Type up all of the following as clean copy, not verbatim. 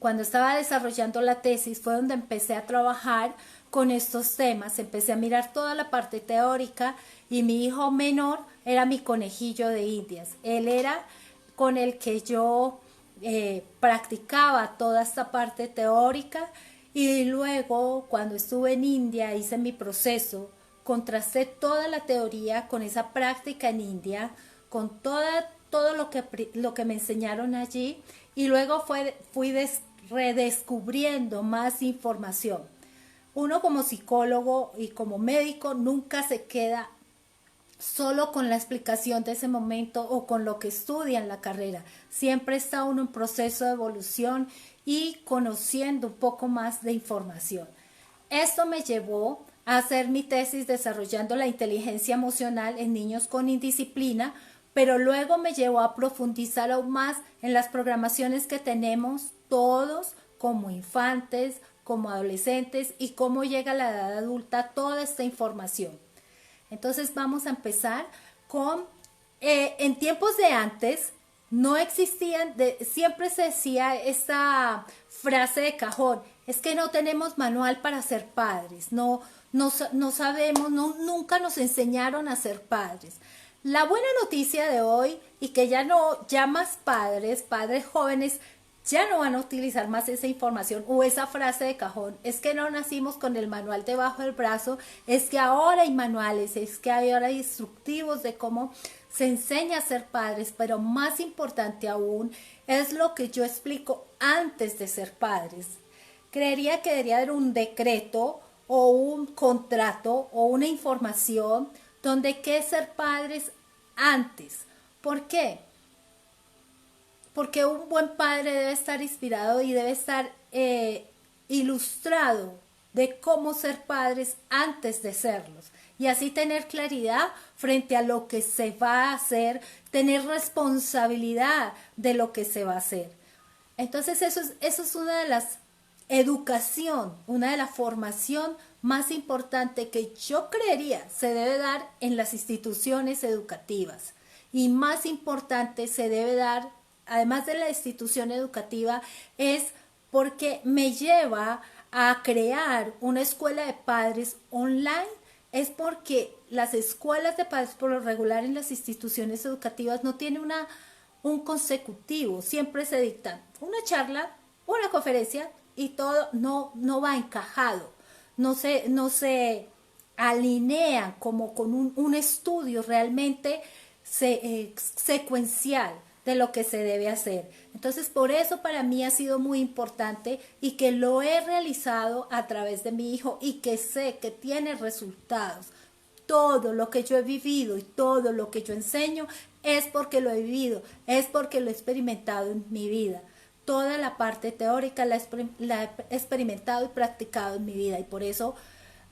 cuando estaba desarrollando la tesis, fue donde empecé a trabajar con estos temas, empecé a mirar toda la parte teórica y mi hijo menor era mi conejillo de indias. Él era con el que yo practicaba toda esta parte teórica y luego cuando estuve en India hice mi proceso, contrasté toda la teoría con esa práctica en India, con todo lo que me enseñaron allí y luego fui redescubriendo más información. Uno como psicólogo y como médico nunca se queda solo con la explicación de ese momento o con lo que estudia en la carrera. Siempre está uno en proceso de evolución y conociendo un poco más de información. Esto me llevó a hacer mi tesis desarrollando la inteligencia emocional en niños con indisciplina, pero luego me llevó a profundizar aún más en las programaciones que tenemos todos como infantes, como adolescentes y cómo llega a la edad adulta toda esta información. Entonces vamos a empezar con, en tiempos de antes no existían, siempre se decía esta frase de cajón, es que no tenemos manual para ser padres, no sabemos, nunca nos enseñaron a ser padres. La buena noticia de hoy y que ya más padres jóvenes, ya no van a utilizar más esa información o esa frase de cajón. Es que no nacimos con el manual debajo del brazo, es que ahora hay manuales, es que ahora hay instructivos de cómo se enseña a ser padres, pero más importante aún es lo que yo explico antes de ser padres. Creería que debería haber un decreto o un contrato o una información donde qué ser padres antes. ¿Por qué? Porque un buen padre debe estar inspirado y debe estar ilustrado de cómo ser padres antes de serlos y así tener claridad frente a lo que se va a hacer, tener responsabilidad de lo que se va a hacer. Entonces eso es una de las educación, una de la formación más importante que yo creería se debe dar en las instituciones educativas y más importante se debe dar además de la institución educativa, es porque me lleva a crear una escuela de padres online, es porque las escuelas de padres por lo regular en las instituciones educativas no tienen un consecutivo, siempre se dictan una charla, una conferencia y todo no va encajado, no se alinean como con un estudio realmente secuencial de lo que se debe hacer. Entonces, por eso para mí ha sido muy importante y que lo he realizado a través de mi hijo y que sé que tiene resultados. Todo lo que yo he vivido y todo lo que yo enseño es porque lo he vivido, es porque lo he experimentado en mi vida. Toda la parte teórica la he experimentado y practicado en mi vida y por eso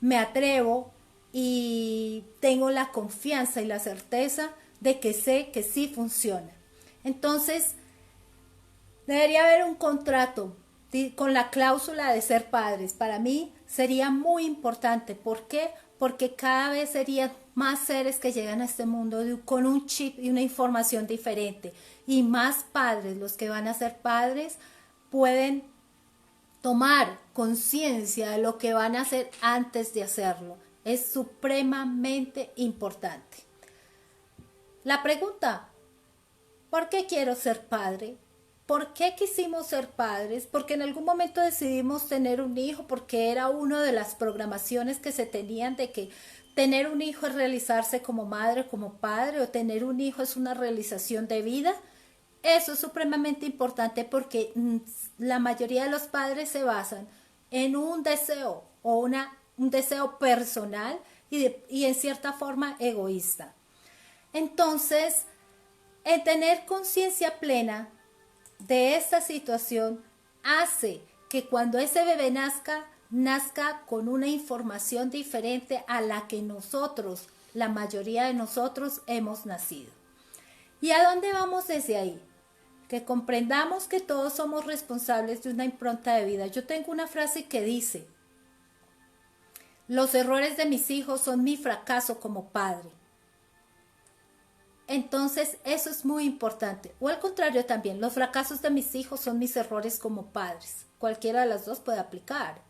me atrevo y tengo la confianza y la certeza de que sé que sí funciona. Entonces, debería haber un contrato con la cláusula de ser padres. Para mí sería muy importante. ¿Por qué? Porque cada vez serían más seres que llegan a este mundo con un chip y una información diferente. Y más padres, los que van a ser padres, pueden tomar conciencia de lo que van a hacer antes de hacerlo. Es supremamente importante. La pregunta, ¿por qué quiero ser padre? ¿Por qué quisimos ser padres? Porque en algún momento decidimos tener un hijo, porque era una de las programaciones que se tenían de que tener un hijo es realizarse como madre, como padre, o tener un hijo es una realización de vida. Eso es supremamente importante porque la mayoría de los padres se basan en un deseo o un deseo personal y en cierta forma egoísta. Entonces, el tener conciencia plena de esta situación hace que cuando ese bebé nazca con una información diferente a la que nosotros, la mayoría de nosotros, hemos nacido. ¿Y a dónde vamos desde ahí? Que comprendamos que todos somos responsables de una impronta de vida. Yo tengo una frase que dice, los errores de mis hijos son mi fracaso como padre. Entonces, eso es muy importante. O al contrario también, los fracasos de mis hijos son mis errores como padres. Cualquiera de las dos puede aplicar.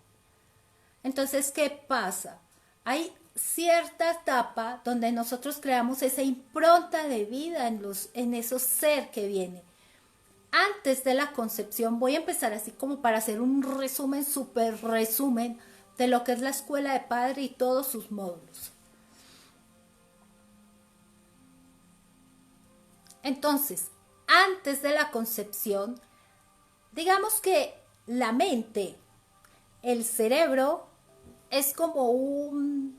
Entonces, ¿qué pasa? Hay cierta etapa donde nosotros creamos esa impronta de vida en esos ser que viene. Antes de la concepción, voy a empezar así como para hacer un resumen, súper resumen de lo que es la escuela de padre y todos sus módulos. Entonces, antes de la concepción, digamos que la mente, el cerebro, es como un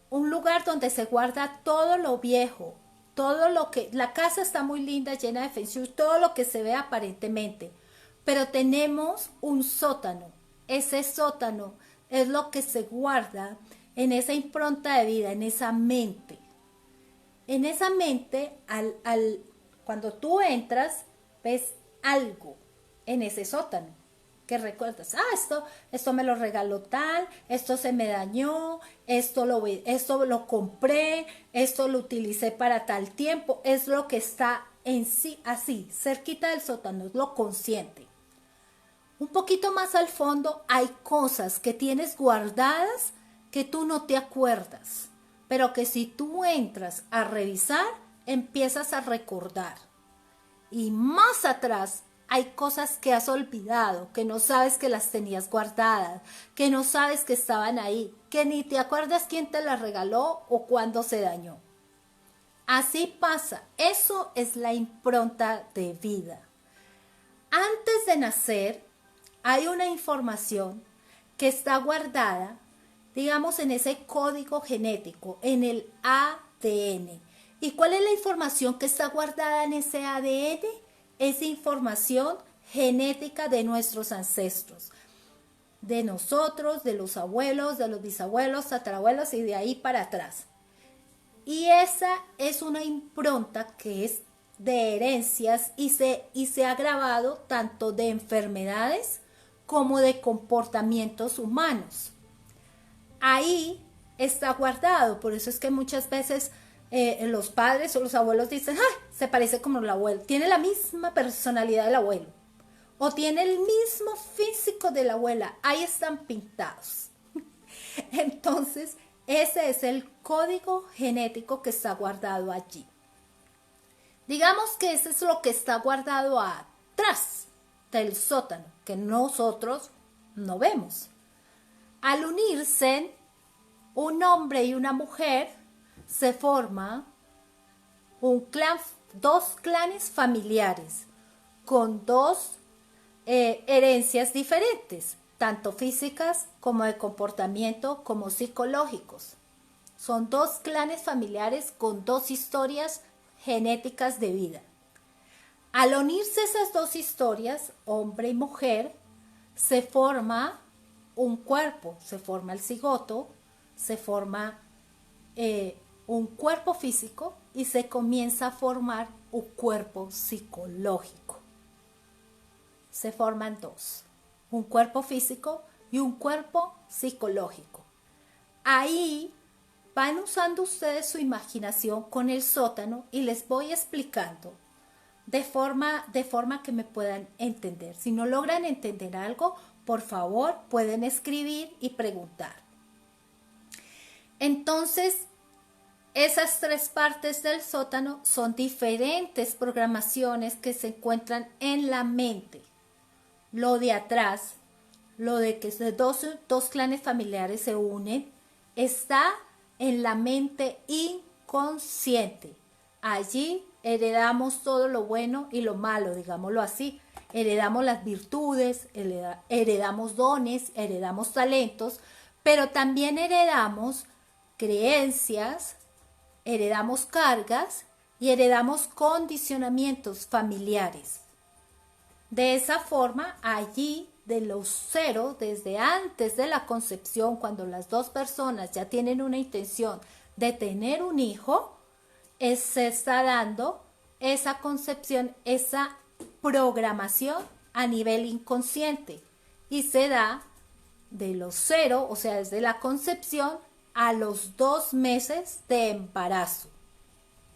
lugar donde se guarda todo lo viejo, todo lo que, la casa está muy linda, llena de feng shui, todo lo que se ve aparentemente, pero tenemos un sótano. Ese sótano es lo que se guarda en esa impronta de vida, en esa mente. En esa mente, cuando tú entras, ves algo en ese sótano que recuerdas, esto me lo regaló tal, esto se me dañó, esto lo compré, esto lo utilicé para tal tiempo, es lo que está en sí, así, cerquita del sótano, es lo consciente. Un poquito más al fondo hay cosas que tienes guardadas que tú no te acuerdas, pero que si tú entras a revisar, empiezas a recordar. Y más atrás hay cosas que has olvidado, que no sabes que las tenías guardadas, que no sabes que estaban ahí, que ni te acuerdas quién te las regaló o cuándo se dañó. Así pasa, eso es la impronta de vida. Antes de nacer, hay una información que está guardada, digamos, en ese código genético, en el ADN. ¿Y cuál es la información que está guardada en ese ADN? Es información genética de nuestros ancestros, de nosotros, de los abuelos, de los bisabuelos, tatarabuelos y de ahí para atrás. Y esa es una impronta que es de herencias y se ha grabado tanto de enfermedades como de comportamientos humanos. Ahí está guardado, por eso es que muchas veces los padres o los abuelos dicen, se parece como el abuelo, tiene la misma personalidad del abuelo, o tiene el mismo físico de la abuela, ahí están pintados. Entonces, ese es el código genético que está guardado allí. Digamos que ese es lo que está guardado atrás del sótano, que nosotros no vemos. Al unirse un hombre y una mujer, se forma dos clanes familiares con dos herencias diferentes, tanto físicas como de comportamiento como psicológicos. Son dos clanes familiares con dos historias genéticas de vida. Al unirse esas dos historias, hombre y mujer, se forma un cuerpo, se forma el cigoto, se forma un cuerpo físico y se comienza a formar un cuerpo psicológico. Se forman dos, un cuerpo físico y un cuerpo psicológico. Ahí van usando ustedes su imaginación con el sótano y les voy explicando de forma que me puedan entender. Si no logran entender algo, por favor, pueden escribir y preguntar. Entonces, esas tres partes del sótano son diferentes programaciones que se encuentran en la mente. Lo de atrás, lo de que dos clanes familiares se unen, está en la mente inconsciente. Allí heredamos todo lo bueno y lo malo, digámoslo así. Heredamos las virtudes, heredamos dones, heredamos talentos, pero también heredamos creencias, heredamos cargas y heredamos condicionamientos familiares. De esa forma, allí de los cero, desde antes de la concepción, cuando las dos personas ya tienen una intención de tener un hijo, se está dando esa concepción, esa programación a nivel inconsciente y se da de los cero, o sea, desde la concepción a los 2 meses de embarazo.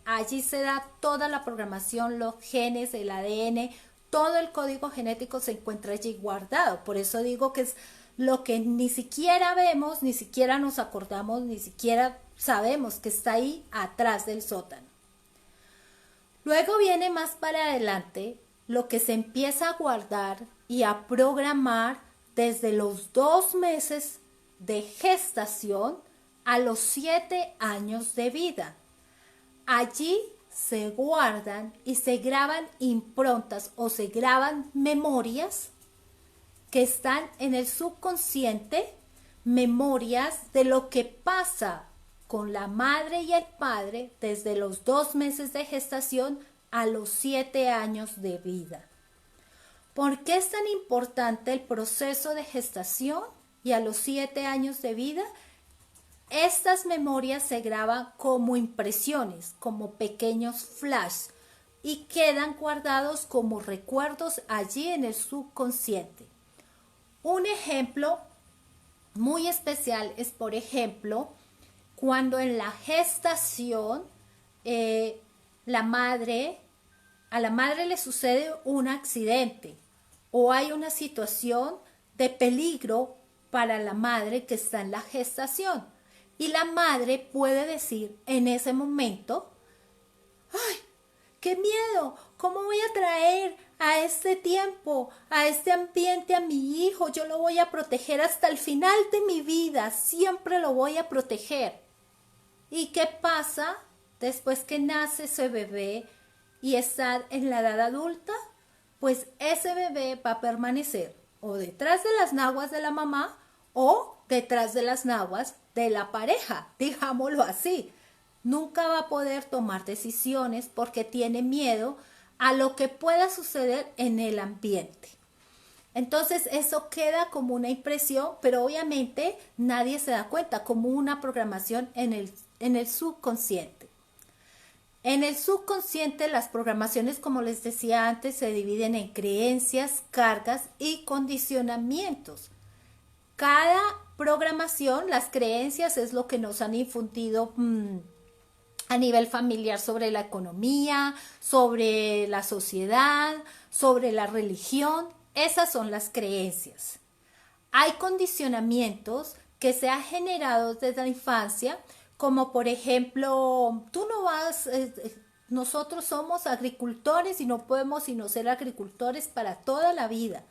Allí se da toda la programación, los genes, el ADN, todo el código genético se encuentra allí guardado. Por eso digo que es lo que ni siquiera vemos, ni siquiera nos acordamos, ni siquiera sabemos que está ahí atrás del sótano. Luego viene más para adelante lo que se empieza a guardar y a programar desde los 2 meses de gestación a los 7 años de vida. Allí se guardan y se graban improntas o se graban memorias que están en el subconsciente, memorias de lo que pasa con la madre y el padre desde los 2 meses de gestación a los 7 años de vida. ¿Por qué es tan importante el proceso de gestación y a los 7 años de vida? Estas memorias se graban como impresiones, como pequeños flash y quedan guardados como recuerdos allí en el subconsciente. Un ejemplo muy especial es, por ejemplo, cuando en la gestación a la madre le sucede un accidente o hay una situación de peligro para la madre que está en la gestación. Y la madre puede decir en ese momento, ¡ay, qué miedo! ¿Cómo voy a traer a este tiempo, a este ambiente a mi hijo? Yo lo voy a proteger hasta el final de mi vida, siempre lo voy a proteger. ¿Y qué pasa después que nace ese bebé y está en la edad adulta? Pues ese bebé va a permanecer o detrás de las naguas de la mamá o detrás de las naguas de la pareja, digámoslo así. Nunca va a poder tomar decisiones porque tiene miedo a lo que pueda suceder en el ambiente. Entonces eso queda como una impresión, pero obviamente nadie se da cuenta, como una programación en el subconsciente. En el subconsciente las programaciones, como les decía antes, se dividen en creencias, cargas y condicionamientos. Cada programación, las creencias es lo que nos han infundido a nivel familiar sobre la economía, sobre la sociedad, sobre la religión. Esas son las creencias. Hay condicionamientos que se han generado desde la infancia, como por ejemplo, nosotros somos agricultores y no podemos sino ser agricultores para toda la vida.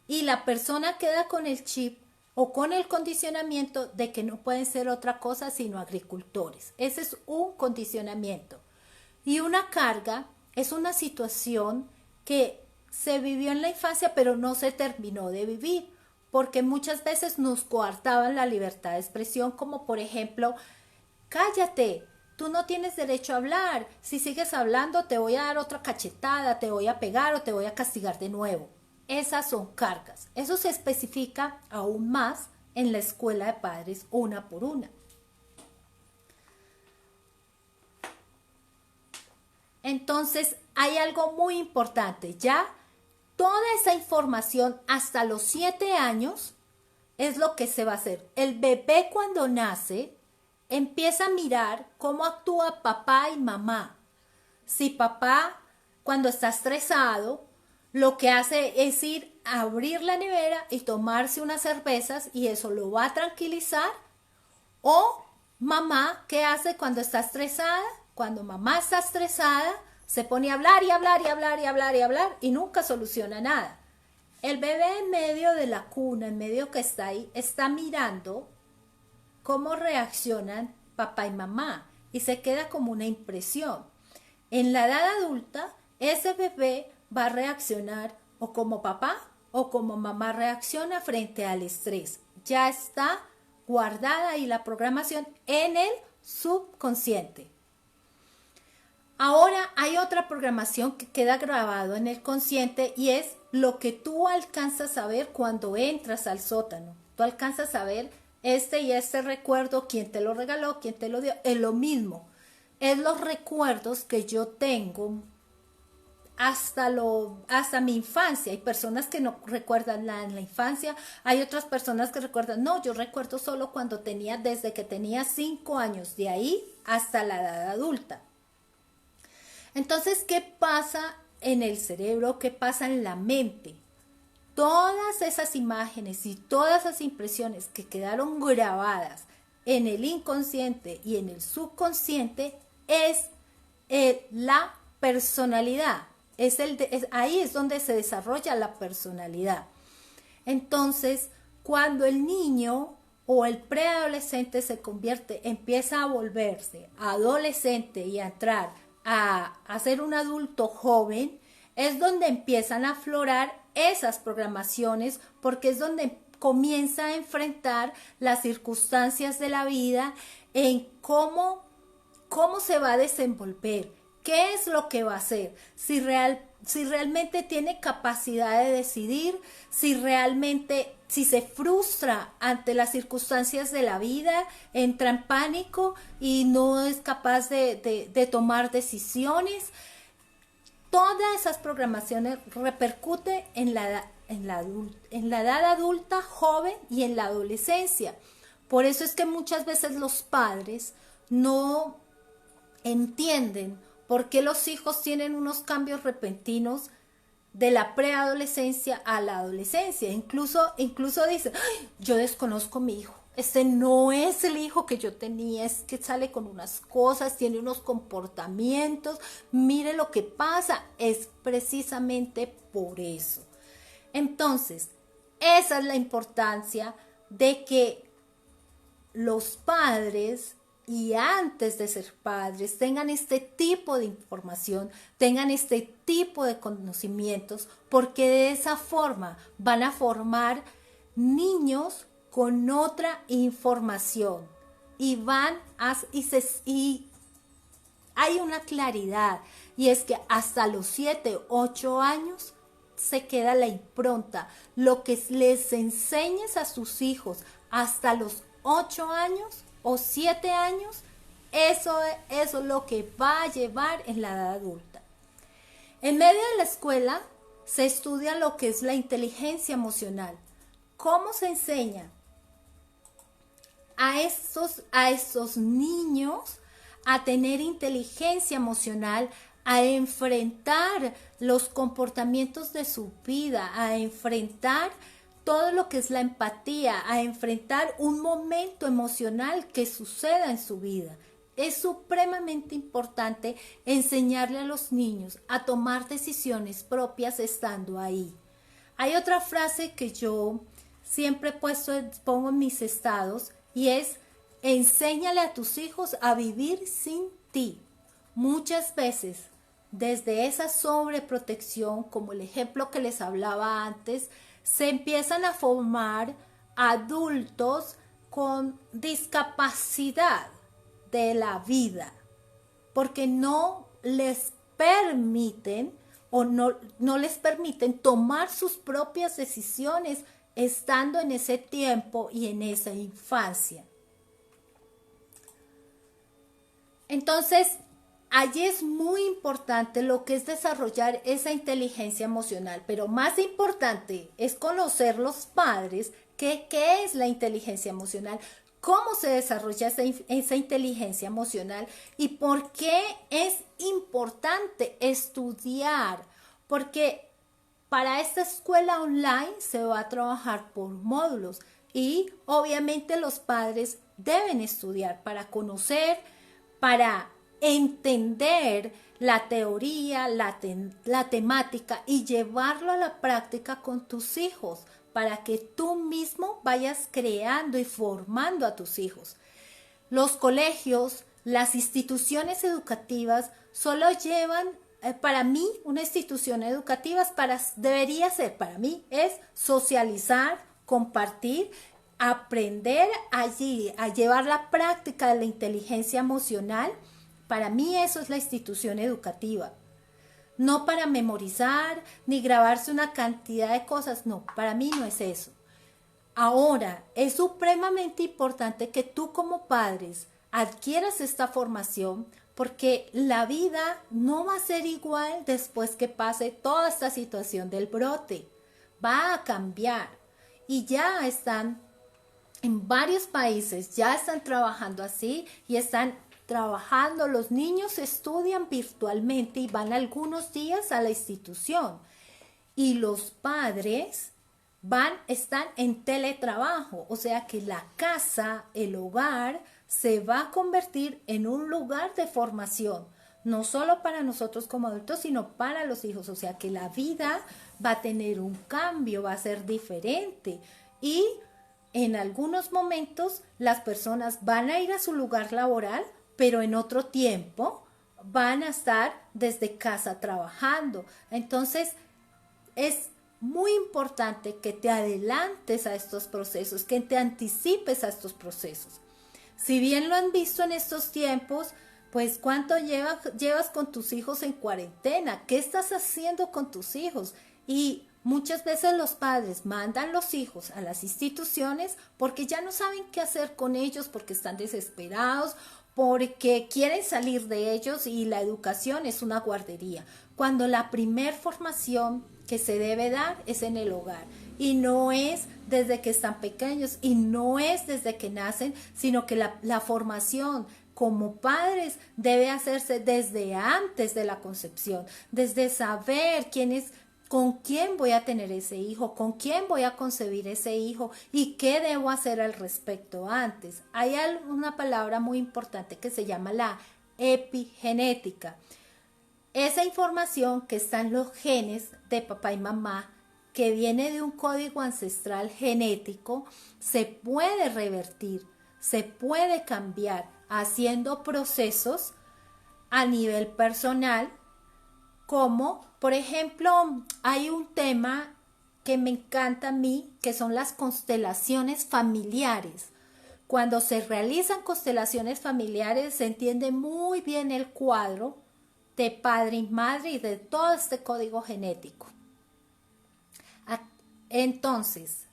Y la persona queda con el chip o con el condicionamiento de que no pueden ser otra cosa sino agricultores. Ese es un condicionamiento. Y una carga es una situación que se vivió en la infancia pero no se terminó de vivir, porque muchas veces nos coartaban la libertad de expresión, como por ejemplo, cállate, tú no tienes derecho a hablar, si sigues hablando te voy a dar otra cachetada, te voy a pegar o te voy a castigar de nuevo. Esas son cargas. Eso se especifica aún más en la escuela de padres una por una. Entonces, hay algo muy importante. Ya toda esa información hasta los 7 años es lo que se va a hacer. El bebé cuando nace empieza a mirar cómo actúa papá y mamá. Si papá, cuando está estresado, lo que hace es ir a abrir la nevera y tomarse unas cervezas y eso lo va a tranquilizar. O mamá, ¿qué hace cuando está estresada? Cuando mamá está estresada, se pone a hablar y hablar y hablar y hablar y hablar y nunca soluciona nada. El bebé en medio de la cuna, en medio que está ahí, está mirando cómo reaccionan papá y mamá y se queda como una impresión. En la edad adulta, ese bebé va a reaccionar o como papá o como mamá reacciona frente al estrés. Ya está guardada ahí la programación en el subconsciente. Ahora hay otra programación que queda grabado en el consciente y es lo que tú alcanzas a ver cuando entras al sótano. Tú alcanzas a ver este y este recuerdo, quién te lo regaló, quién te lo dio. Es lo mismo. Es los recuerdos que yo tengo hasta mi infancia. Hay personas que no recuerdan en la infancia, hay otras personas que recuerdan, no, yo recuerdo solo desde que tenía 5 años, de ahí hasta la edad adulta. Entonces, ¿qué pasa en el cerebro? ¿Qué pasa en la mente? Todas esas imágenes y todas esas impresiones que quedaron grabadas en el inconsciente y en el subconsciente es la personalidad. Ahí es donde se desarrolla la personalidad. Entonces, cuando el niño o el preadolescente empieza a volverse adolescente y a entrar a ser un adulto joven, es donde empiezan a aflorar esas programaciones, porque es donde comienza a enfrentar las circunstancias de la vida en cómo se va a desenvolver, qué es lo que va a hacer, si realmente tiene capacidad de decidir, si se frustra ante las circunstancias de la vida, entra en pánico y no es capaz de tomar decisiones. Todas esas programaciones repercuten en la edad adulta, joven y en la adolescencia. Por eso es que muchas veces los padres no entienden por qué los hijos tienen unos cambios repentinos de la preadolescencia a la adolescencia. Incluso dicen, "Ay, yo desconozco a mi hijo. Este no es el hijo que yo tenía, es que sale con unas cosas, tiene unos comportamientos, mire lo que pasa". Es precisamente por eso. Entonces, esa es la importancia de que los padres, y antes de ser padres, tengan este tipo de información, tengan este tipo de conocimientos, porque de esa forma van a formar niños con otra información y hay una claridad, y es que hasta los 7, 8 años se queda la impronta. Lo que les enseñes a sus hijos hasta los 8 años o 7 años, eso es lo que va a llevar en la edad adulta. En medio de la escuela se estudia lo que es la inteligencia emocional. ¿Cómo se enseña a estos niños a tener inteligencia emocional, a enfrentar los comportamientos de su vida, a enfrentar todo lo que es la empatía, a enfrentar un momento emocional que suceda en su vida? Es supremamente importante enseñarle a los niños a tomar decisiones propias estando ahí. Hay otra frase que yo siempre pongo en mis estados, y es: enséñale a tus hijos a vivir sin ti. Muchas veces, desde esa sobreprotección, como el ejemplo que les hablaba antes, se empiezan a formar adultos con discapacidad de la vida, porque no les permiten no les permiten tomar sus propias decisiones estando en ese tiempo y en esa infancia. Entonces, allí es muy importante lo que es desarrollar esa inteligencia emocional, pero más importante es conocer los padres qué es la inteligencia emocional, cómo se desarrolla esa inteligencia emocional y por qué es importante estudiar, porque para esta escuela online se va a trabajar por módulos y obviamente los padres deben estudiar para conocer, para entender la teoría, la temática y llevarlo a la práctica con tus hijos para que tú mismo vayas creando y formando a tus hijos. Los colegios, las instituciones educativas solo llevan, para mí, una institución educativa debería ser, para mí, es socializar, compartir, aprender allí, a llevar la práctica de la inteligencia emocional. Para mí eso es la institución educativa. No para memorizar ni grabarse una cantidad de cosas, no, para mí no es eso. Ahora, es supremamente importante que tú como padres adquieras esta formación, porque la vida no va a ser igual después que pase toda esta situación del brote. Va a cambiar y ya están en varios países, ya están trabajando así y están trabajando. Los niños estudian virtualmente y van algunos días a la institución y los padres están en teletrabajo, o sea que la casa, el hogar, se va a convertir en un lugar de formación, no solo para nosotros como adultos, sino para los hijos, o sea que la vida va a tener un cambio, va a ser diferente y en algunos momentos las personas van a ir a su lugar laboral, pero en otro tiempo van a estar desde casa trabajando. Entonces, es muy importante que te adelantes a estos procesos, que te anticipes a estos procesos. Si bien lo han visto en estos tiempos, pues ¿cuánto llevas con tus hijos en cuarentena? ¿Qué estás haciendo con tus hijos? Y muchas veces los padres mandan los hijos a las instituciones porque ya no saben qué hacer con ellos, porque están desesperados, porque quieren salir de ellos y la educación es una guardería. Cuando la primer formación que se debe dar es en el hogar y no es desde que están pequeños y no es desde que nacen, sino que la formación como padres debe hacerse desde antes de la concepción, desde saber con quién voy a tener ese hijo, con quién voy a concebir ese hijo y qué debo hacer al respecto antes. Hay una palabra muy importante que se llama la epigenética. Esa información que está en los genes de papá y mamá, que viene de un código ancestral genético, se puede revertir, se puede cambiar haciendo procesos a nivel personal, como por ejemplo hay un tema que me encanta a mí, que son las constelaciones familiares. Cuando se realizan constelaciones familiares se entiende muy bien el cuadro de padre y madre y de todo este código genético. Entonces,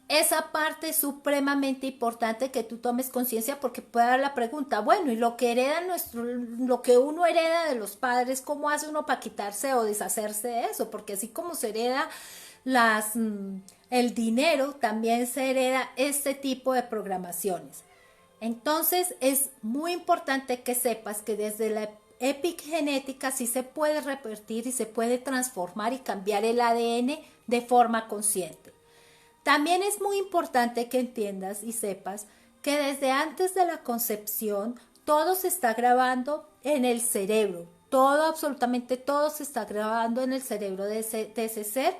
esa parte es supremamente importante que tú tomes conciencia porque puede dar la pregunta, bueno, y lo que lo que uno hereda de los padres, ¿cómo hace uno para quitarse o deshacerse de eso? Porque así como se hereda el dinero, también se hereda este tipo de programaciones. Entonces es muy importante que sepas que desde la epigenética sí se puede revertir y se puede transformar y cambiar el ADN de forma consciente. También es muy importante que entiendas y sepas que desde antes de la concepción todo se está grabando en el cerebro. Todo, absolutamente todo se está grabando en el cerebro de ese ser,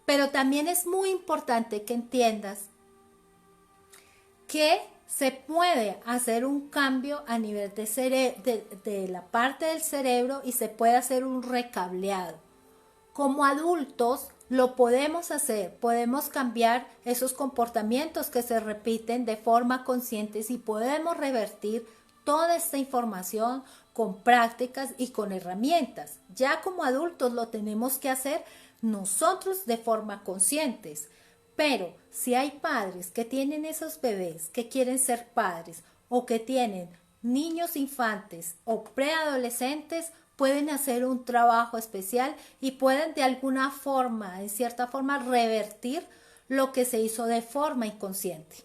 pero también es muy importante que entiendas que se puede hacer un cambio a nivel de la parte del cerebro y se puede hacer un recableado. Como adultos lo podemos hacer, podemos cambiar esos comportamientos que se repiten de forma consciente y podemos revertir toda esta información con prácticas y con herramientas. Ya como adultos lo tenemos que hacer nosotros de forma conscientes. Pero si hay padres que tienen esos bebés que quieren ser padres o que tienen niños infantes o preadolescentes, pueden hacer un trabajo especial y pueden de alguna forma, en cierta forma, revertir lo que se hizo de forma inconsciente.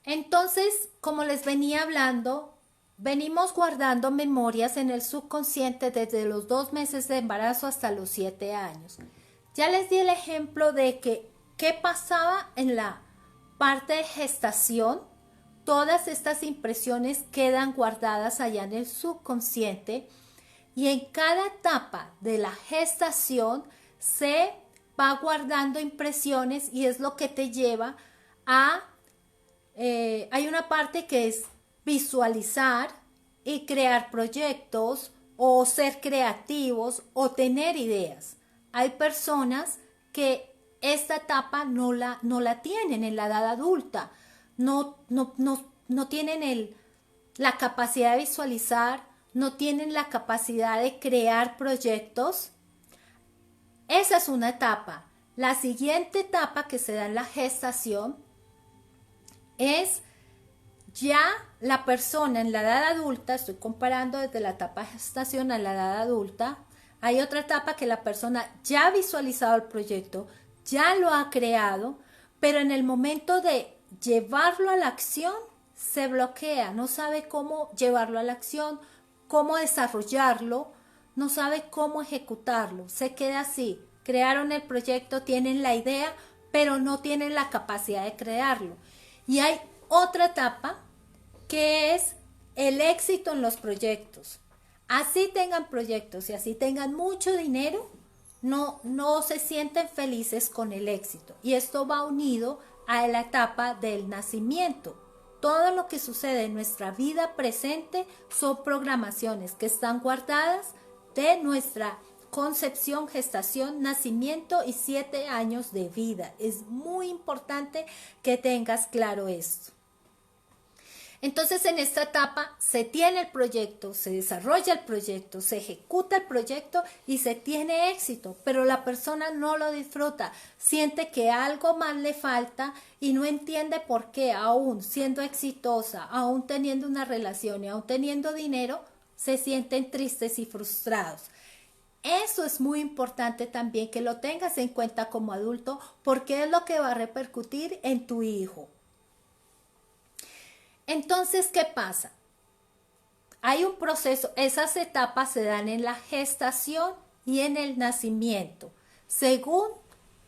Entonces, como les venía hablando, venimos guardando memorias en el subconsciente desde los 2 meses de embarazo hasta los 7 años. Ya les di el ejemplo de qué pasaba en la parte de gestación. Todas estas impresiones quedan guardadas allá en el subconsciente y en cada etapa de la gestación se va guardando impresiones y es lo que te lleva a... hay una parte que es visualizar y crear proyectos o ser creativos o tener ideas. Hay personas que esta etapa no la tienen en la edad adulta, no tienen la capacidad de visualizar, no tienen la capacidad de crear proyectos. Esa es una etapa. La siguiente etapa que se da en la gestación es ya la persona en la edad adulta, estoy comparando desde la etapa de gestación a la edad adulta, hay otra etapa que la persona ya ha visualizado el proyecto, ya lo ha creado, pero en el momento de llevarlo a la acción se bloquea, no sabe cómo llevarlo a la acción, cómo desarrollarlo, no sabe cómo ejecutarlo, se queda así. Crearon el proyecto, tienen la idea, pero no tienen la capacidad de crearlo. Y hay otra etapa que es el éxito en los proyectos. Así tengan proyectos y así tengan mucho dinero, no se sienten felices con el éxito. Y esto va unido a la etapa del nacimiento. Todo lo que sucede en nuestra vida presente son programaciones que están guardadas de nuestra concepción, gestación, nacimiento y 7 años de vida. Es muy importante que tengas claro esto. Entonces, en esta etapa se tiene el proyecto, se desarrolla el proyecto, se ejecuta el proyecto y se tiene éxito, pero la persona no lo disfruta, siente que algo más le falta y no entiende por qué, aún siendo exitosa, aún teniendo una relación y aún teniendo dinero, se sienten tristes y frustrados. Eso es muy importante también que lo tengas en cuenta como adulto, porque es lo que va a repercutir en tu hijo. Entonces, ¿qué pasa? Hay un proceso, esas etapas se dan en la gestación y en el nacimiento, según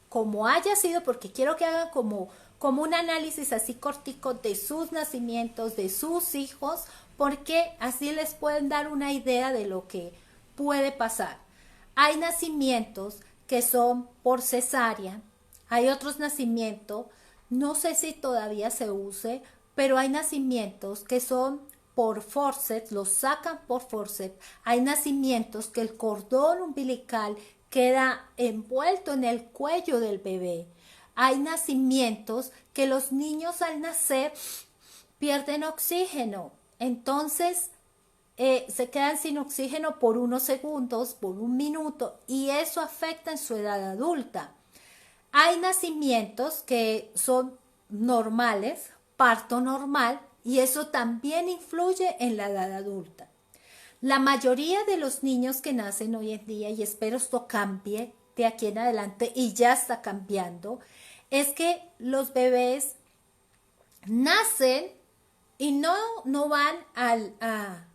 como haya sido, porque quiero que hagan como un análisis así cortico de sus nacimientos, de sus hijos, porque así les pueden dar una idea de lo que puede pasar. Hay nacimientos que son por cesárea, hay otros nacimientos, no sé si todavía se use, pero hay nacimientos que son por forceps, los sacan por forceps. Hay nacimientos que el cordón umbilical queda envuelto en el cuello del bebé. Hay nacimientos que los niños al nacer pierden oxígeno. Entonces se quedan sin oxígeno por unos segundos, por un minuto, y eso afecta en su edad adulta. Hay nacimientos que son normales, parto normal, y eso también influye en la edad adulta. La mayoría de los niños que nacen hoy en día, y espero esto cambie de aquí en adelante, y ya está cambiando, es que los bebés nacen y no van a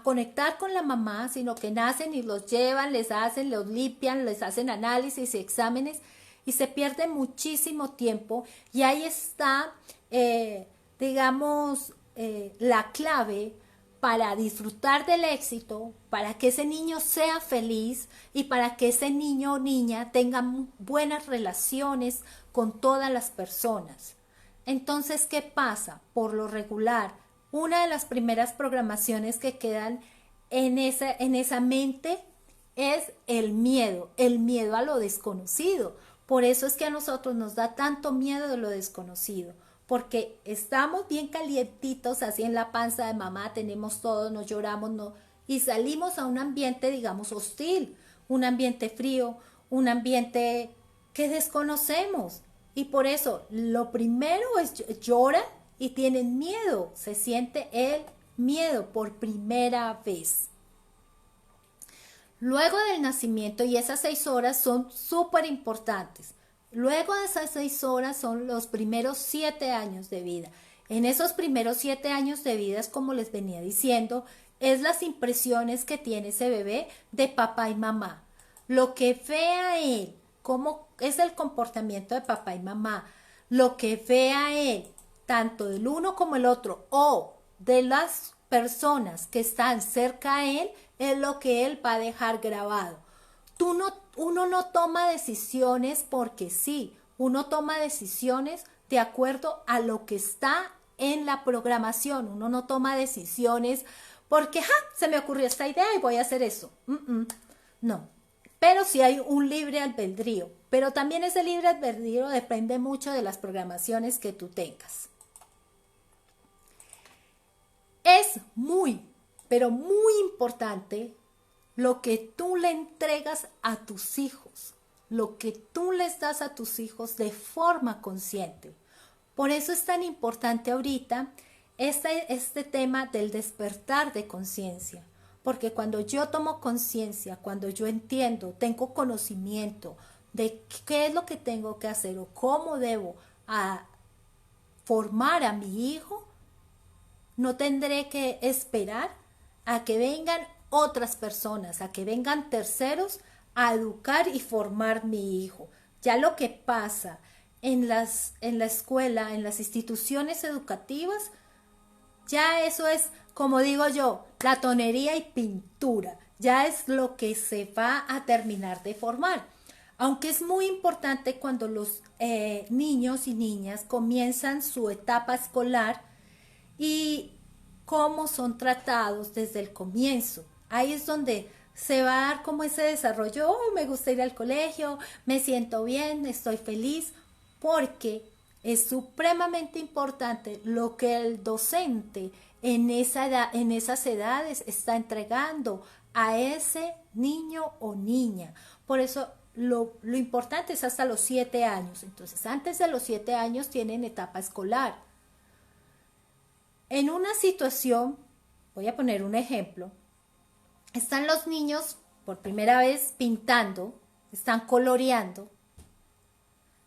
conectar con la mamá, sino que nacen y los llevan, los limpian, les hacen análisis y exámenes, y se pierde muchísimo tiempo, y ahí está la clave para disfrutar del éxito, para que ese niño sea feliz y para que ese niño o niña tenga buenas relaciones con todas las personas. Entonces, ¿qué pasa? Por lo regular, una de las primeras programaciones que quedan en esa mente es el miedo a lo desconocido. Por eso es que a nosotros nos da tanto miedo de lo desconocido, porque estamos bien calientitos así en la panza de mamá, tenemos todo, nos lloramos, y salimos a un ambiente, digamos, hostil, un ambiente frío, un ambiente que desconocemos. Y por eso, lo primero es lloran y tienen miedo, se siente el miedo por primera vez. Luego del nacimiento, y esas 6 horas son súper importantes. Luego de esas 6 horas son los primeros 7 años de vida. En esos primeros 7 años de vida, es como les venía diciendo, es las impresiones que tiene ese bebé de papá y mamá. Lo que vea él, cómo es el comportamiento de papá y mamá, lo que vea él, tanto del uno como el otro, o de las personas que están cerca a él, es lo que él va a dejar grabado. Uno no toma decisiones porque sí, uno toma decisiones de acuerdo a lo que está en la programación. Uno no toma decisiones porque se me ocurrió esta idea y voy a hacer eso. No, pero sí hay un libre albedrío, pero también ese libre albedrío depende mucho de las programaciones que tú tengas. Es muy, pero muy importante lo que tú le entregas a tus hijos. lo que tú les das a tus hijos de forma consciente. Por eso es tan importante ahorita este tema del despertar de conciencia. Porque cuando yo tomo conciencia, cuando yo entiendo, tengo conocimiento de qué es lo que tengo que hacer o cómo debo formar a mi hijo, no tendré que esperar a que vengan otras personas, a que vengan terceros a educar y formar mi hijo. Ya lo que pasa en la escuela, en las instituciones educativas, ya eso es, como digo yo, latonería y pintura. Ya es lo que se va a terminar de formar. Aunque es muy importante cuando los niños y niñas comienzan su etapa escolar y cómo son tratados desde el comienzo. Ahí es donde se va a dar como ese desarrollo, oh, me gusta ir al colegio, me siento bien, estoy feliz, porque es supremamente importante lo que el docente en esas edades está entregando a ese niño o niña. Por eso lo importante es hasta los 7 años. Entonces, antes de los 7 años tienen etapa escolar. En una situación, voy a poner un ejemplo, están los niños por primera vez pintando, están coloreando,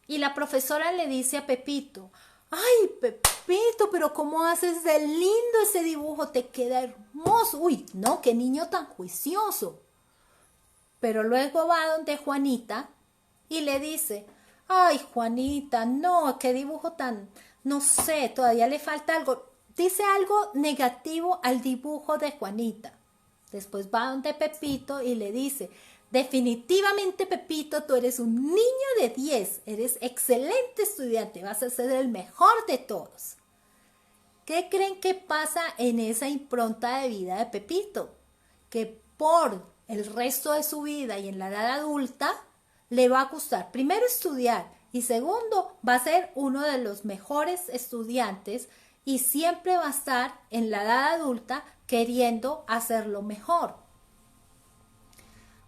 y la profesora le dice a Pepito, ay, Pepito, pero ¿cómo haces de lindo ese dibujo? Te queda hermoso. Uy, no, qué niño tan juicioso. Pero luego va donde Juanita y le dice, ay, Juanita, no, qué dibujo tan, no sé, todavía le falta algo. Dice algo negativo al dibujo de Juanita. Después va donde Pepito y le dice, definitivamente, Pepito, tú eres un niño de 10, eres excelente estudiante, vas a ser el mejor de todos. ¿Qué creen que pasa en esa impronta de vida de Pepito? Que por el resto de su vida y en la edad adulta le va a gustar primero estudiar y segundo va a ser uno de los mejores estudiantes y siempre va a estar en la edad adulta queriendo hacerlo mejor.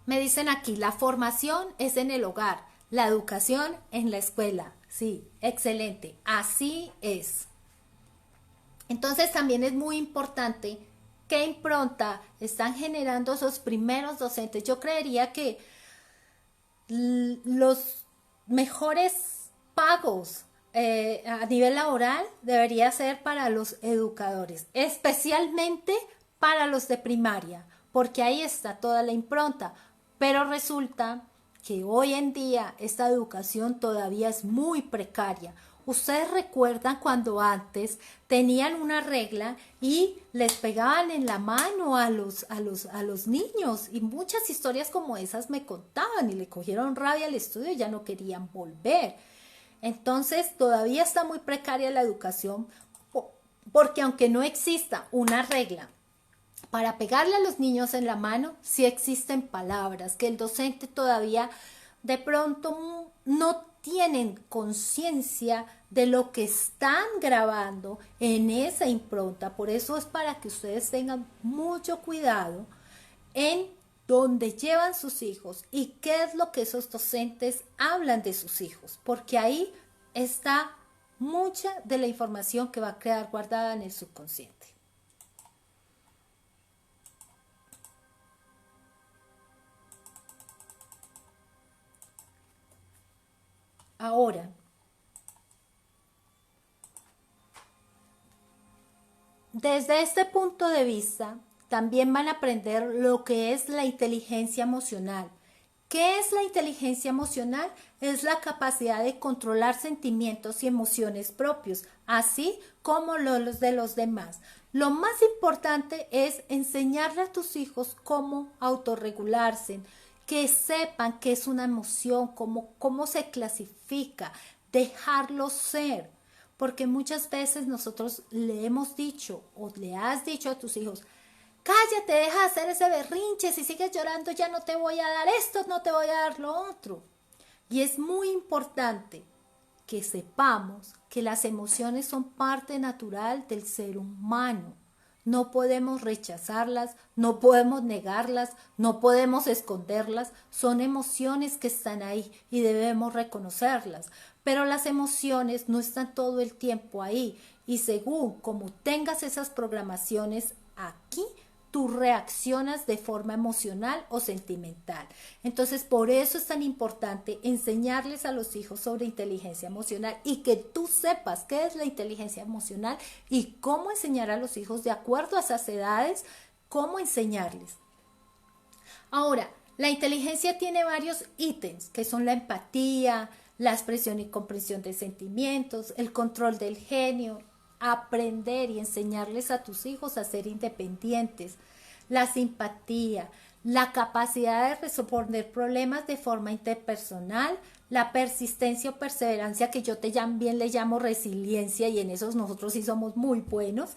Me dicen aquí, la formación es en el hogar, la educación en la escuela. Sí, excelente, así es. Entonces también es muy importante qué impronta están generando esos primeros docentes. Yo creería que los mejores pagos a nivel laboral debería ser para los educadores, especialmente para los de primaria, porque ahí está toda la impronta. Pero resulta que hoy en día esta educación todavía es muy precaria. Ustedes recuerdan cuando antes tenían una regla y les pegaban en la mano a los niños, y muchas historias como esas me contaban y le cogieron rabia al estudio y ya no querían volver. Entonces todavía está muy precaria la educación porque aunque no exista una regla para pegarle a los niños en la mano, sí existen palabras que el docente todavía de pronto no tienen conciencia de lo que están grabando en esa impronta. Por eso es para que ustedes tengan mucho cuidado en dónde llevan sus hijos y qué es lo que esos docentes hablan de sus hijos, porque ahí está mucha de la información que va a quedar guardada en el subconsciente. Ahora, desde este punto de vista, también van a aprender lo que es la inteligencia emocional. ¿Qué es la inteligencia emocional? Es la capacidad de controlar sentimientos y emociones propios, así como los de los demás. Lo más importante es enseñarle a tus hijos cómo autorregularse, que sepan qué es una emoción, cómo se clasifica, dejarlo ser. Porque muchas veces nosotros le hemos dicho o le has dicho a tus hijos, cállate, deja de hacer ese berrinche, si sigues llorando ya no te voy a dar esto, no te voy a dar lo otro. Y es muy importante que sepamos que las emociones son parte natural del ser humano. No podemos rechazarlas, no podemos negarlas, no podemos esconderlas. Son emociones que están ahí y debemos reconocerlas. Pero las emociones no están todo el tiempo ahí. Y según como tengas esas programaciones aquí, tú reaccionas de forma emocional o sentimental. Entonces, por eso es tan importante enseñarles a los hijos sobre inteligencia emocional y que tú sepas qué es la inteligencia emocional y cómo enseñar a los hijos de acuerdo a esas edades, cómo enseñarles. Ahora, la inteligencia tiene varios ítems, que son la empatía, la expresión y comprensión de sentimientos, el control del genio, aprender y enseñarles a tus hijos a ser independientes, la simpatía, la capacidad de resolver problemas de forma interpersonal, la persistencia o perseverancia, que yo también le llamo resiliencia, y en esos nosotros sí somos muy buenos,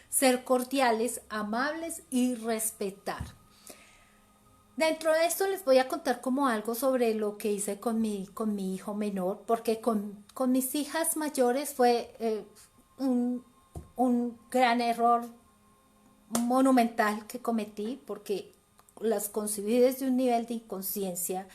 ser cordiales, amables y respetar. Dentro de esto les voy a contar como algo sobre lo que hice con mi hijo menor, porque con mis hijas mayores fue un gran error monumental que cometí, porque las concibí desde un nivel de inconsciencia,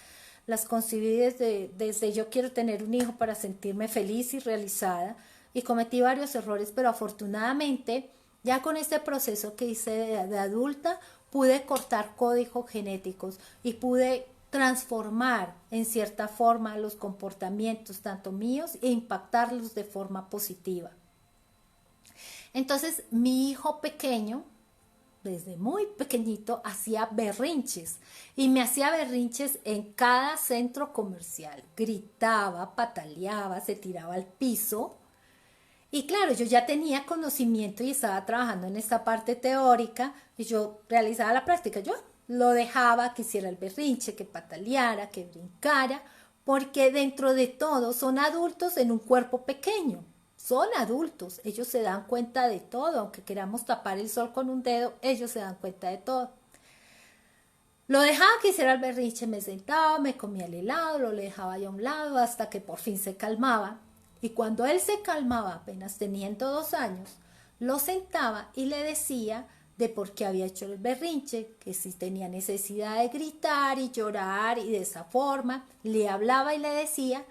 las concibí desde yo quiero tener un hijo para sentirme feliz y realizada, y cometí varios errores, pero afortunadamente ya con este proceso que hice de adulta pude cortar códigos genéticos y pude transformar en cierta forma los comportamientos tanto míos e impactarlos de forma positiva. Entonces mi hijo pequeño, desde muy pequeñito, hacía berrinches y me hacía berrinches en cada centro comercial. Gritaba, pataleaba, se tiraba al piso. Y claro, yo ya tenía conocimiento y estaba trabajando en esta parte teórica y yo realizaba la práctica. Yo lo dejaba que hiciera el berrinche, que pataleara, que brincara, porque dentro de todo son adultos en un cuerpo pequeño. Son adultos, ellos se dan cuenta de todo, aunque queramos tapar el sol con un dedo, ellos se dan cuenta de todo. Lo dejaba que hiciera el berrinche, me sentaba, me comía el helado, lo dejaba ahí a un lado hasta que por fin se calmaba. Y cuando él se calmaba, apenas teniendo 2 años, lo sentaba y le decía de por qué había hecho el berrinche, que si tenía necesidad de gritar y llorar y de esa forma, le hablaba y le decía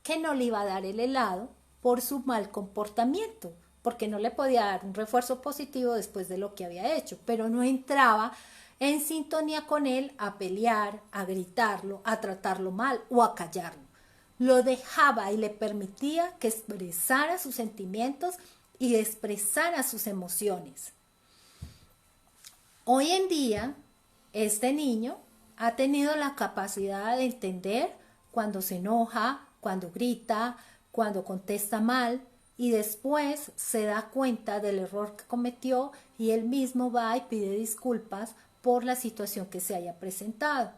que no le iba a dar el helado por su mal comportamiento, porque no le podía dar un refuerzo positivo después de lo que había hecho, pero no entraba en sintonía con él a pelear, a gritarlo, a tratarlo mal o a callarlo. Lo dejaba y le permitía que expresara sus sentimientos y expresara sus emociones. Hoy en día, este niño ha tenido la capacidad de entender cuando se enoja, cuando grita, cuando contesta mal, y después se da cuenta del error que cometió y él mismo va y pide disculpas por la situación que se haya presentado.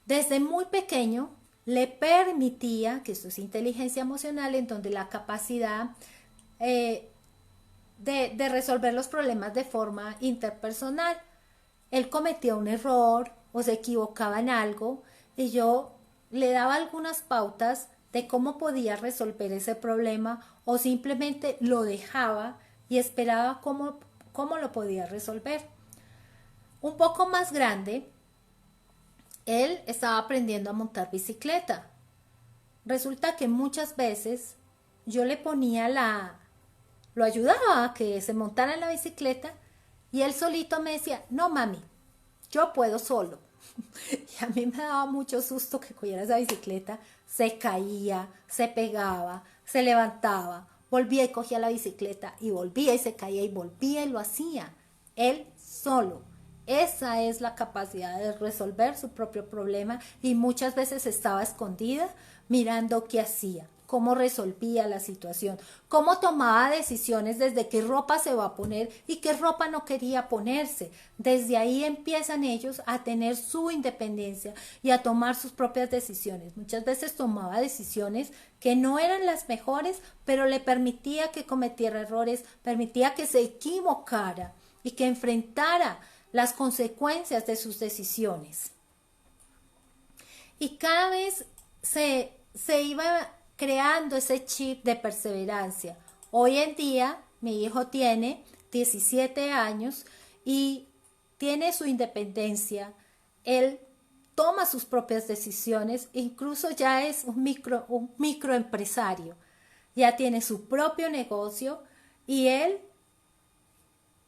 Desde muy pequeño le permitía, que esto es inteligencia emocional, en donde la capacidad de resolver los problemas de forma interpersonal. Él cometía un error o se equivocaba en algo y yo le daba algunas pautas de cómo podía resolver ese problema o simplemente lo dejaba y esperaba cómo lo podía resolver. Un poco más grande, él estaba aprendiendo a montar bicicleta. Resulta que muchas veces yo le ponía lo ayudaba a que se montara en la bicicleta y él solito me decía, no mami, yo puedo solo. Y a mí me daba mucho susto que cogiera esa bicicleta, se caía, se pegaba, se levantaba, volvía y cogía la bicicleta y volvía y se caía y volvía y lo hacía. Él solo. Esa es la capacidad de resolver su propio problema y muchas veces estaba escondida mirando qué hacía, cómo resolvía la situación, cómo tomaba decisiones desde qué ropa se va a poner y qué ropa no quería ponerse. Desde ahí empiezan ellos a tener su independencia y a tomar sus propias decisiones. Muchas veces tomaba decisiones que no eran las mejores, pero le permitía que cometiera errores, permitía que se equivocara y que enfrentara las consecuencias de sus decisiones. Y cada vez se iba creando ese chip de perseverancia. Hoy en día mi hijo tiene 17 años y tiene su independencia. Él toma sus propias decisiones, incluso ya es un microempresario. Ya tiene su propio negocio y él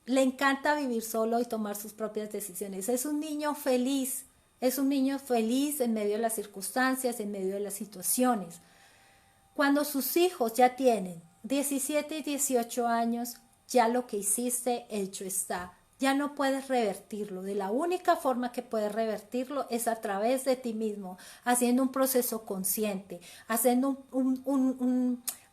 le encanta vivir solo y tomar sus propias decisiones. Es un niño feliz, es un niño feliz en medio de las circunstancias, en medio de las situaciones. Cuando sus hijos ya tienen 17 y 18 años, ya lo que hiciste hecho está. Ya no puedes revertirlo. De la única forma que puedes revertirlo es a través de ti mismo, haciendo un proceso consciente, haciendo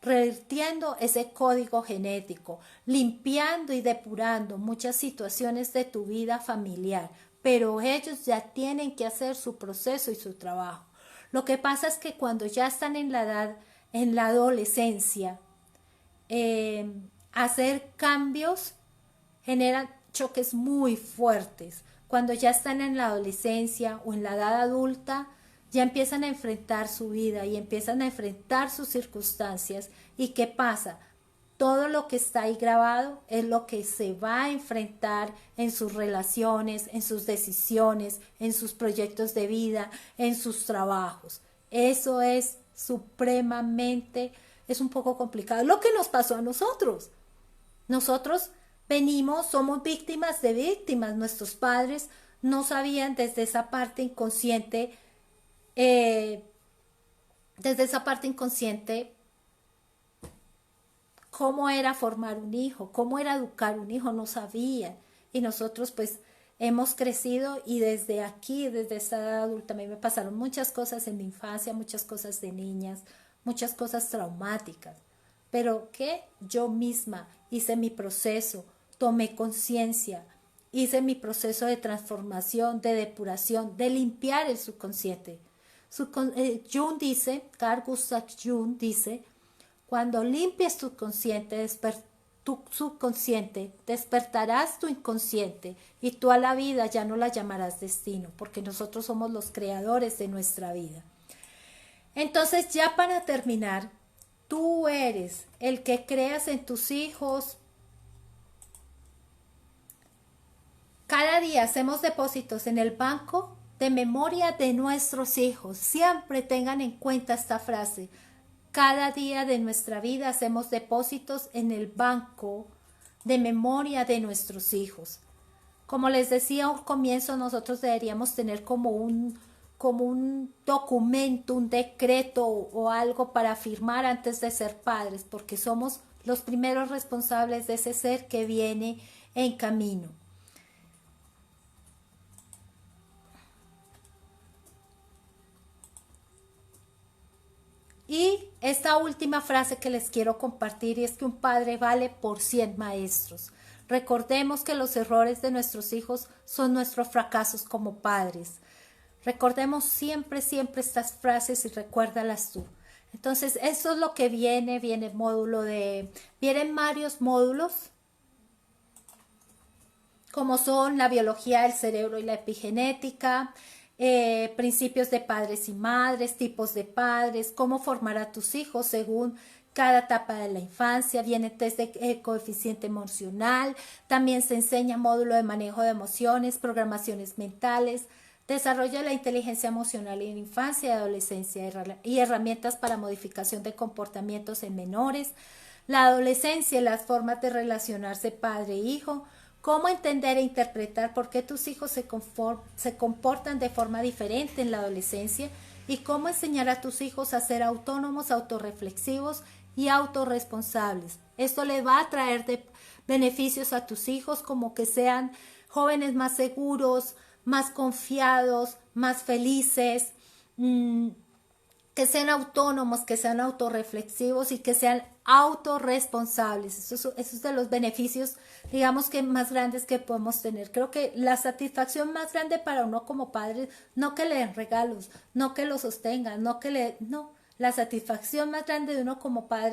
revirtiendo ese código genético, limpiando y depurando muchas situaciones de tu vida familiar, pero ellos ya tienen que hacer su proceso y su trabajo. Lo que pasa es que cuando ya están en la edad, en la adolescencia, hacer cambios genera choques muy fuertes. Cuando ya están en la adolescencia o en la edad adulta, ya empiezan a enfrentar su vida y empiezan a enfrentar sus circunstancias. ¿Y qué pasa? Todo lo que está ahí grabado es lo que se va a enfrentar en sus relaciones, en sus decisiones, en sus proyectos de vida, en sus trabajos. Eso es supremamente, es un poco complicado. Lo que nos pasó a nosotros. Nosotros venimos, somos víctimas de víctimas. Nuestros padres no sabían desde esa parte inconsciente, cómo era formar un hijo, cómo era educar un hijo, no sabían. Y nosotros pues hemos crecido y desde aquí, desde esta edad adulta, a mí me pasaron muchas cosas en mi infancia, muchas cosas de niñas, muchas cosas traumáticas. Pero que yo misma hice mi proceso, tomé conciencia, hice mi proceso de transformación, de depuración, de limpiar el subconsciente. Jung dice, Carl Gustav Jung dice, cuando limpies tu subconsciente, despertarás tu inconsciente y tú a la vida ya no la llamarás destino, porque nosotros somos los creadores de nuestra vida. Entonces, ya para terminar, tú eres el que creas en tus hijos. Cada día hacemos depósitos en el banco de memoria de nuestros hijos. Siempre tengan en cuenta esta frase. Cada día de nuestra vida hacemos depósitos en el banco de memoria de nuestros hijos. Como les decía al comienzo, nosotros deberíamos tener como un documento, un decreto o algo para firmar antes de ser padres, porque somos los primeros responsables de ese ser que viene en camino. Y esta última frase que les quiero compartir es que un padre vale por 100 maestros. Recordemos que los errores de nuestros hijos son nuestros fracasos como padres. Recordemos siempre, siempre estas frases y recuérdalas tú. Entonces, eso es lo que viene vienen varios módulos, como son la biología del cerebro y la epigenética, principios de padres y madres, tipos de padres, cómo formar a tus hijos según cada etapa de la infancia, viene test de coeficiente emocional, también se enseña módulo de manejo de emociones, programaciones mentales, desarrollo de la inteligencia emocional en infancia y adolescencia y herramientas para modificación de comportamientos en menores, la adolescencia y las formas de relacionarse padre e hijo, cómo entender e interpretar por qué tus hijos se comportan de forma diferente en la adolescencia y cómo enseñar a tus hijos a ser autónomos, autorreflexivos y autorresponsables. Esto les va a traer beneficios a tus hijos, como que sean jóvenes más seguros, más confiados, más felices, que sean autónomos, que sean autorreflexivos y que sean autorresponsables. Eso es de los beneficios, digamos, que más grandes que podemos tener. Creo que la satisfacción más grande para uno como padre, no que le den regalos, no que lo sostengan, no, la satisfacción más grande de uno como padre